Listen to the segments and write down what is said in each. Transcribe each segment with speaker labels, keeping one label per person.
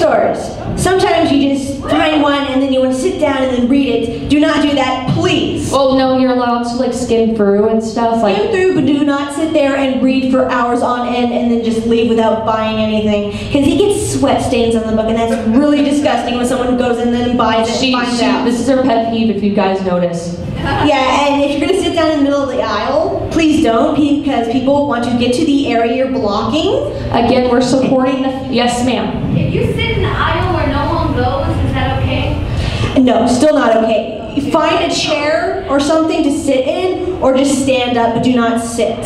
Speaker 1: bookstores. Sometimes you just find one and then you want to sit down and then read it. Do not do that, please.
Speaker 2: Well, no, you're allowed to like skim through and stuff.
Speaker 1: Skim through, but do not sit there and read for hours on end and then just leave without buying anything. Because it gets sweat stains on the book, and that's really disgusting when someone goes in and buys it and finds out.
Speaker 2: This is her pet peeve, if you guys notice.
Speaker 1: Yeah, and if you're going to sit down in the middle of the aisle, please don't, because people want to get to the area you're blocking.
Speaker 2: Again, we're supporting the... Yes, ma'am.
Speaker 3: If you sit in the aisle where no one goes, is that okay?
Speaker 1: No, still not okay. You find a chair or something to sit in, or just stand up, but do not sit.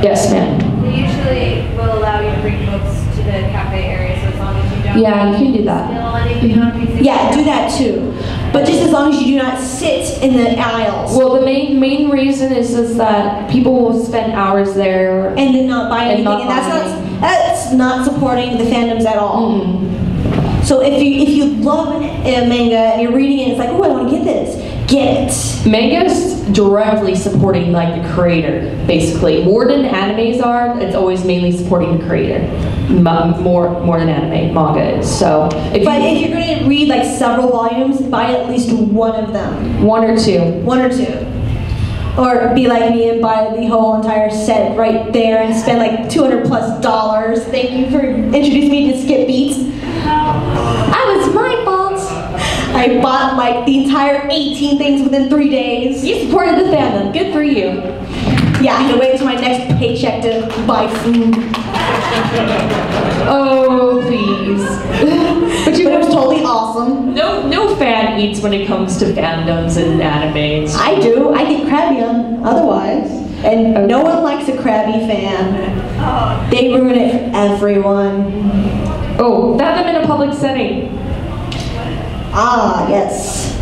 Speaker 2: Yes, ma'am.
Speaker 3: They usually will allow you to bring books to the cafe area, so as long as you don't...
Speaker 2: Yeah, you can do that.
Speaker 3: Spill anything on pieces.
Speaker 1: Yeah, do that too. But just as long as you do not sit in the aisles.
Speaker 2: Well, the main reason is that people will spend hours there
Speaker 1: and then not buy anything, and that's not supporting the fandoms at all.
Speaker 2: Mm-hmm.
Speaker 1: So if you love a manga and you're reading it, it's like, oh, I want to get this. Get it.
Speaker 2: Manga's directly supporting like the creator, basically. More than animes are, it's always mainly supporting the creator. More than anime, manga is. So, if you're going to read like several volumes, buy at least one of them. One or two.
Speaker 1: One or two. Or be like me and buy the whole entire set right there and spend like $200+. Thank you for introducing me to Skip Beats. That was my fault. I bought like the entire 18 things within 3 days.
Speaker 2: You supported the fandom. Good for you.
Speaker 1: Yeah, I had to wait until my next paycheck to buy food.
Speaker 2: Oh, please.
Speaker 1: But it was totally awesome.
Speaker 2: No fan eats when it comes to fandoms and animes.
Speaker 1: I do. I get crabby on otherwise. And no one likes a crabby fan. They ruin it for everyone.
Speaker 2: Oh, fandom in a public setting.
Speaker 1: Ah, yes.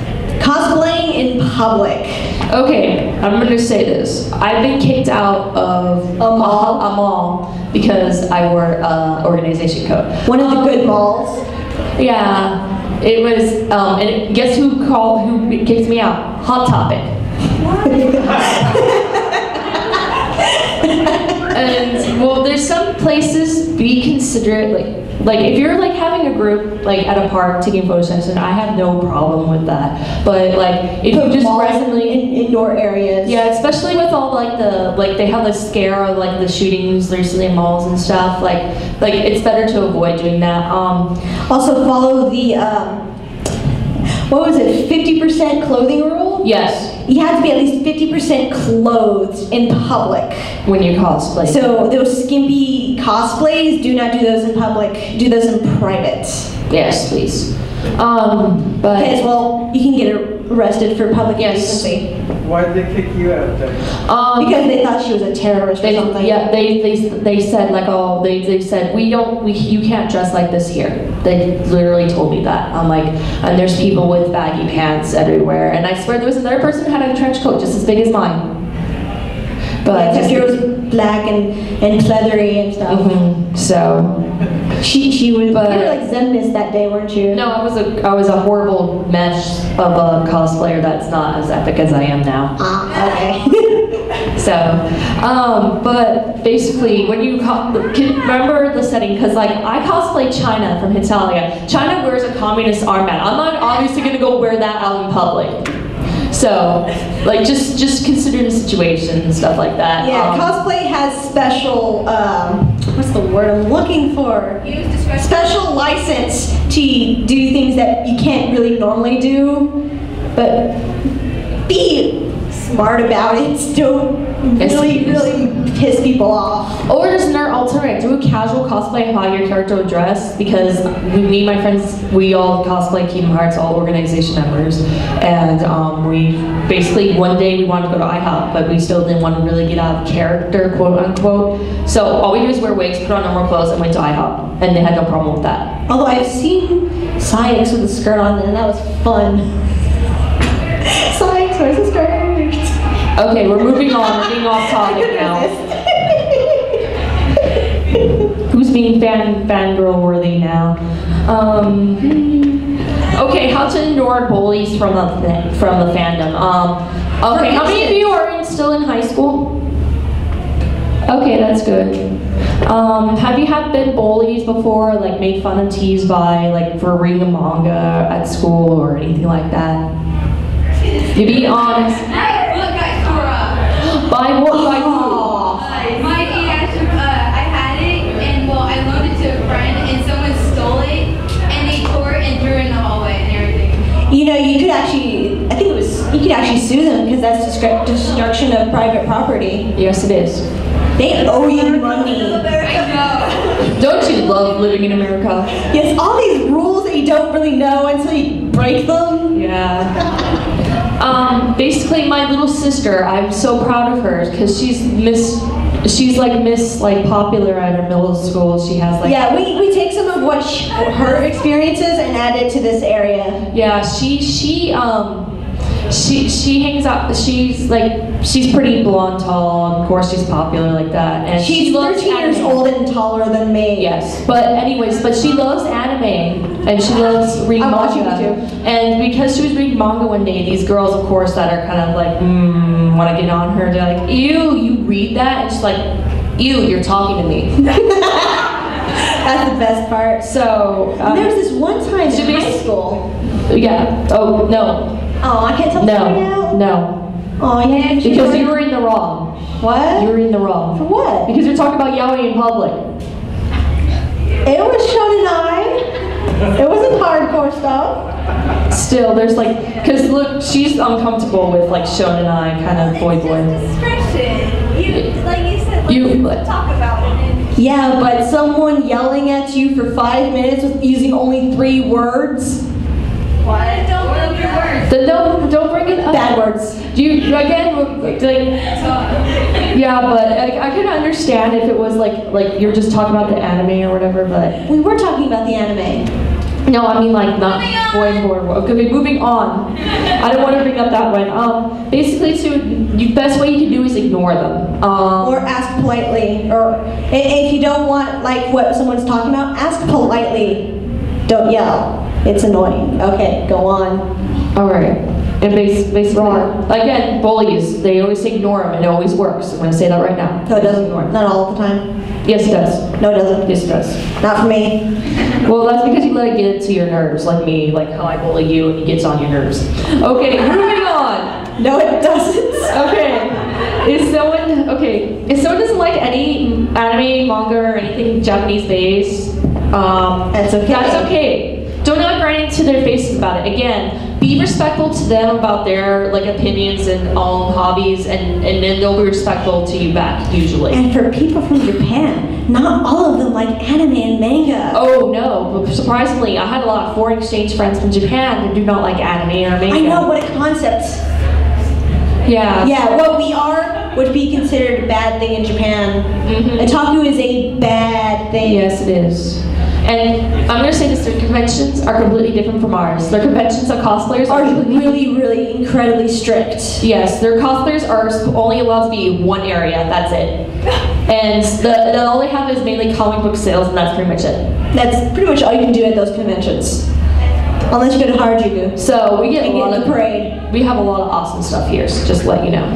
Speaker 1: Cosplaying in public.
Speaker 2: Okay, I'm going to say this. I've been kicked out of a mall because I wore organization code.
Speaker 1: One of the good malls.
Speaker 2: Yeah, it was. And guess who kicked me out? Hot Topic. And well, there's some places, be considerate, like if you're like having a group like at a park taking photo session, I have no problem with that. But like if you just randomly
Speaker 1: in indoor areas,
Speaker 2: yeah, especially with all like they have the scare of like the shootings recently in malls and stuff. Like it's better to avoid doing that.
Speaker 1: Also follow the what was it, 50% clothing rule?
Speaker 2: Yes.
Speaker 1: You have to be at least 50% clothed in public.
Speaker 2: When you cosplay.
Speaker 1: So those skimpy cosplays, do not do those in public. Do those in private.
Speaker 2: Yes, please. But
Speaker 1: because, well, you can get arrested for public indecency.
Speaker 4: Why did they kick you out then?
Speaker 1: Because they thought she was a terrorist or something.
Speaker 2: Yeah, they said like, oh, they said you can't dress like this here. They literally told me that. I'm like, and there's people with baggy pants everywhere, and I swear there was another person who had a trench coat just as big as mine. But
Speaker 1: yeah, yours was black and leathery and stuff.
Speaker 2: Mm-hmm. So
Speaker 1: she was. But you were like Zenmis that day, weren't you?
Speaker 2: No, I was a horrible mesh of a cosplayer that's not as epic as I am now.
Speaker 1: Okay.
Speaker 2: So, but basically, when you remember the setting, because like I cosplay China from Hetalia. China wears a communist armband. I'm not obviously gonna go wear that out in public. So, like, just consider the situation and stuff like that.
Speaker 1: Yeah, cosplay has special, what's the word I'm looking for? Special license to do things that you can't really normally do, but be smart about it. Don't really piss people off.
Speaker 2: Or just another alternative, do a casual cosplay of how your character would dress, because me and my friends, we all cosplay Kingdom Hearts, all organization members, and we basically one day we wanted to go to IHOP, but we still didn't want to really get out of character, quote unquote. So all we do is wear wigs, put on normal clothes, and went to IHOP, and they had no problem with that.
Speaker 1: Although I've seen Sykes with a skirt on, and that was fun. Sykes, where's the skirt?
Speaker 2: Okay, we're moving on. We're getting off topic now. Who's being fangirl worthy now? Okay, how to ignore bullies from the fandom. Okay, how many of you are still in high school? Okay, that's good. Have you been bullied before, like made fun and teased by, like, for reading a manga at school or anything like that? You be honest.
Speaker 3: My book got tore up.
Speaker 2: By what? By who?
Speaker 3: My I had it, and well, I loaned it to a friend, and someone stole it, and they tore it and threw it in the hallway and everything.
Speaker 1: You know, you could actually, I think it was, you could actually sue them because that's destruction of private property.
Speaker 2: Yes, it is.
Speaker 1: They owe you money.
Speaker 3: I know.
Speaker 2: Don't you love living in America?
Speaker 1: Yes, all these rules that you don't really know until you break them.
Speaker 2: Yeah. Basically, my little sister, I'm so proud of her because she's like Miss Popular at her middle school. She has like.
Speaker 1: Yeah, we take some of what her experiences and add it to this area.
Speaker 2: Yeah, she hangs out. She's pretty blonde, tall. Of course, she's popular like that, and
Speaker 1: She's
Speaker 2: she loves
Speaker 1: 13 years
Speaker 2: anime.
Speaker 1: old and taller than me.
Speaker 2: Yes, but she loves anime and she loves reading
Speaker 1: I'm watching
Speaker 2: manga.
Speaker 1: it too.
Speaker 2: And because she was reading manga one day, these girls, of course, that are kind of like, want to get on her. They're like, "Ew, you read that?" And she's like, "Ew, you're talking to me."
Speaker 1: That's the best part.
Speaker 2: So
Speaker 1: There was this one time
Speaker 2: Should
Speaker 1: in
Speaker 2: we-
Speaker 1: high school.
Speaker 2: yeah. Oh no,
Speaker 1: Oh, I can't tell the story now.
Speaker 2: no,
Speaker 1: Oh, yeah.
Speaker 2: because you were in the wrong.
Speaker 1: What?
Speaker 2: You were in the
Speaker 1: For
Speaker 2: wrong.
Speaker 1: what?
Speaker 2: Because you're talking about yaoi in public.
Speaker 1: It was shonen. It wasn't hardcore stuff.
Speaker 2: Still, there's because look, she's uncomfortable with like shonen kind of boy.
Speaker 3: Discretion. You said,
Speaker 2: You-
Speaker 3: talk about it. And
Speaker 1: Yeah, but someone yelling at you for 5 minutes with using only 3 words.
Speaker 3: what? Don't build your words.
Speaker 2: Then don't bring it up.
Speaker 1: Bad words.
Speaker 2: You again, like, yeah, but I could understand if it was like you're just talking about the anime or whatever, but
Speaker 1: We were talking about the anime.
Speaker 2: no, I mean like not
Speaker 3: Moving on.
Speaker 2: boy. Okay, moving on. I don't want to bring up that one. Basically, the best way you can do is ignore them.
Speaker 1: Or ask politely. Or if you don't want like what someone's talking about, ask politely. Don't yell. It's annoying. Okay, go on.
Speaker 2: All right. And basically, again, bullies, they always say ignore them, and it always works. I'm going to say that right now.
Speaker 1: No, it doesn't.
Speaker 2: Ignore 'em.
Speaker 1: Not all the time.
Speaker 2: Yes, it does.
Speaker 1: No, it doesn't.
Speaker 2: Yes, it does.
Speaker 1: Not for me.
Speaker 2: Well, that's because you let it get to your nerves, like me, like how I bully you and it gets on your nerves. Okay, moving on.
Speaker 1: No, it doesn't.
Speaker 2: Okay. If someone doesn't like any anime, manga, or anything Japanese based,
Speaker 1: That's okay.
Speaker 2: That's okay. Don't not grind into their faces about it. Again, be respectful to them about their opinions and all hobbies, and then they'll be respectful to you back usually.
Speaker 1: And for people from Japan, not all of them like anime and manga.
Speaker 2: Oh no, but surprisingly, I had a lot of foreign exchange friends from Japan that do not like anime or manga.
Speaker 1: I know, what a concept.
Speaker 2: Yeah.
Speaker 1: Yeah, what we are would be considered a bad thing in Japan.
Speaker 2: Mhm.
Speaker 1: Otaku is a bad thing.
Speaker 2: Yes, it is. And I'm going to say this, their conventions are completely different from ours. Their conventions of cosplayers
Speaker 1: Are really, really incredibly strict.
Speaker 2: Yes, their cosplayers are only allowed to be in one area, that's it. And all they have is mainly comic book sales, and that's pretty much it.
Speaker 1: That's pretty much all you can do at those conventions. Unless you go to Harajuku
Speaker 2: So we get
Speaker 1: and
Speaker 2: a lot
Speaker 1: get in
Speaker 2: of
Speaker 1: the parade.
Speaker 2: we have a lot of awesome stuff here, so just to let you know.